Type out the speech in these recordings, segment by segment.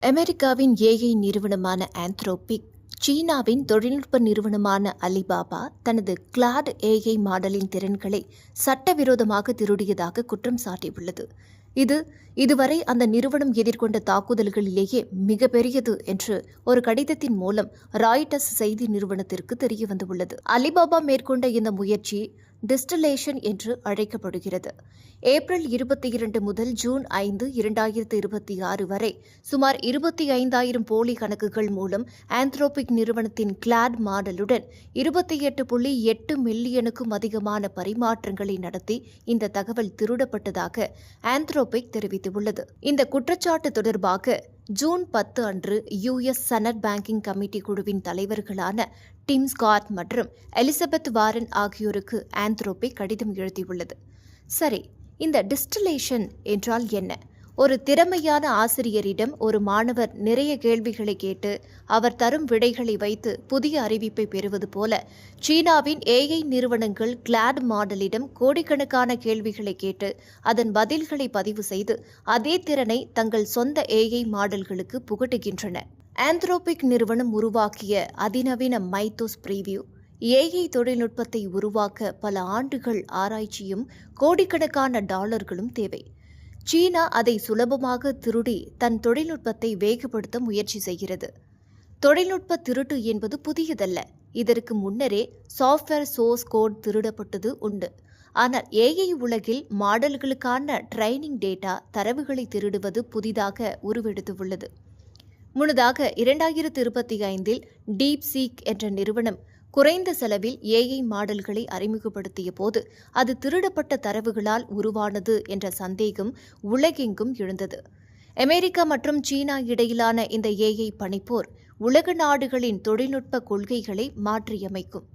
அமெரிக்காவின் ஏஐ நிறுவனமான ஆந்த்ரோபிக், சீனாவின் தொழில்நுட்ப நிறுவனமான அலிபாபா தனது கிளாட் ஏஐ மாடலின் திறன்களை சட்டவிரோதமாக திருடியதாக குற்றம் சாட்டியுள்ளது. இது இதுவரை அந்த நிறுவனம் எதிர்கொண்ட தாக்குதல்களிலேயே மிகப்பெரியது என்று ஒரு கடிதத்தின் மூலம் ராய்ட்டர்ஸ் செய்தி நிறுவனத்திற்கு தெரியவந்துள்ளது. அலிபாபா மேற்கொண்ட இந்த முயற்சி டிஸ்டிலேஷன் என்று அழைக்கப்படுகிறது. ஏப்ரல் 22 முதல் ஜூன் 5, 2026 வரை சுமார் 25,000 போலி கணக்குகள் மூலம் ஆந்த்ரோபிக் நிறுவனத்தின் கிளாட் மாடலுடன் 28.8 மில்லியனுக்கும் அதிகமான பரிமாற்றங்களை நடத்தி இந்த தகவல் திருடப்பட்டதாக ஆந்த்ரோபிக் தெரிவித்துள்ளது. இந்த குற்றச்சாட்டு தொடர்பாக ஜூன் 10 அன்று யுஎஸ் செனட் பேங்கிங் கமிட்டி குழுவின் தலைவர்களான டிம் ஸ்காட் மற்றும் எலிசபெத் வாரன் ஆகியோருக்கு ஆந்த்ரோபிக் கடிதம் எழுதியுள்ளது. சரி, இந்த டிஸ்டிலேஷன் என்றால் என்ன? ஒரு திறமையான ஆசிரியரிடம் ஒரு மாணவர் நிறைய கேள்விகளை கேட்டு அவர் தரும் விடைகளை வைத்து புதிய அறிவிப்பை பெறுவது போல சீனாவின் ஏஐ நிறுவனங்கள் கிளாட் மாடலிடம் கோடிக்கணக்கான கேள்விகளை கேட்டு அதன் பதில்களை பதிவு செய்து அதே திறனை தங்கள் சொந்த ஏஐ மாடல்களுக்கு புகட்டுகின்றன. ஆந்த்ரோபிக் நிறுவனம் உருவாக்கிய அதிநவீன மைத்தோஸ் பிரிவியூ ஏஐ தொழில்நுட்பத்தை உருவாக்க பல ஆண்டுகள் ஆராய்ச்சியும் கோடிக்கணக்கான டாலர்களும் தேவை. சீனா அதை சுலபமாக திருடி தன் தொழில்நுட்பத்தை வேகப்படுத்த முயற்சி செய்கிறது. தொழில்நுட்ப திருட்டு என்பது புதியதல்ல. இதற்கு முன்னரே சாஃப்ட்வேர் சோர்ஸ் கோட் திருடப்பட்டது உண்டு. ஆனால் ஏஐ உலகில் மாடல்களுக்கான ட்ரைனிங் டேட்டா தரவுகளை திருடுவது புதிதாக உருவெடுத்துள்ளது. முன்னதாக 2025இல் டீப் சீக் என்ற நிறுவனம் குறைந்த செலவில் ஏஐ மாடல்களை அறிமுகப்படுத்திய போது அது திருடப்பட்ட தரவுகளால் உருவானது என்ற சந்தேகம் உலகெங்கும் எழுந்தது. அமெரிக்கா மற்றும் சீனா இடையிலான இந்த ஏஐ பனிப்போர் உலக நாடுகளின் தொழில்நுட்ப கொள்கைகளை மாற்றியமைக்கும்.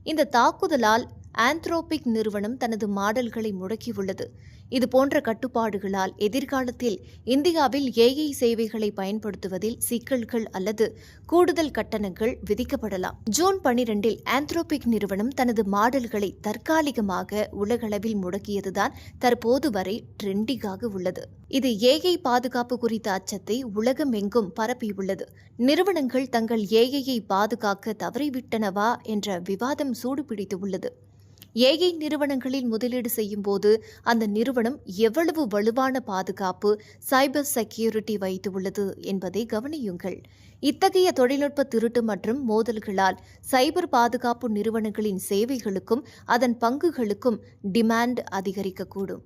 இந்த தாக்குதலால் ஆந்த்ரோபிக் நிறுவனம் தனது மாடல்களை முடக்கியுள்ளது. இதுபோன்ற கட்டுப்பாடுகளால் எதிர்காலத்தில் இந்தியாவில் ஏஐ சேவைகளை பயன்படுத்துவதில் சிக்கல்கள் அல்லது கூடுதல் கட்டணங்கள் விதிக்கப்படலாம். ஜூன் 12இல் ஆந்த்ரோபிக் நிறுவனம் தனது மாடல்களை தற்காலிகமாக உலகளவில் முடக்கியதுதான் தற்போது வரை ட்ரெண்டிங்காக உள்ளது. இது ஏஐ பாதுகாப்பு குறித்த அச்சத்தை உலகமெங்கும் பரப்பியுள்ளது. நிறுவனங்கள் தங்கள் ஏஐயை பாதுகாக்க தவறிவிட்டனவா என்ற விவாதம் சூடுபிடித்துள்ளது. ஏஐ நிறுவனங்களில் முதலீடு செய்யும் போது அந்த நிறுவனம் எவ்வளவு வலுவான பாதுகாப்பு சைபர் செக்யூரிட்டி வைத்துள்ளது என்பதை கவனியுங்கள். இத்தகைய தொழில்நுட்ப திருட்டு மற்றும் மோதல்களால் சைபர் பாதுகாப்பு நிறுவனங்களின் சேவைகளுக்கும் அதன் பங்குகளுக்கும் டிமாண்ட் அதிகரிக்கக்கூடும்.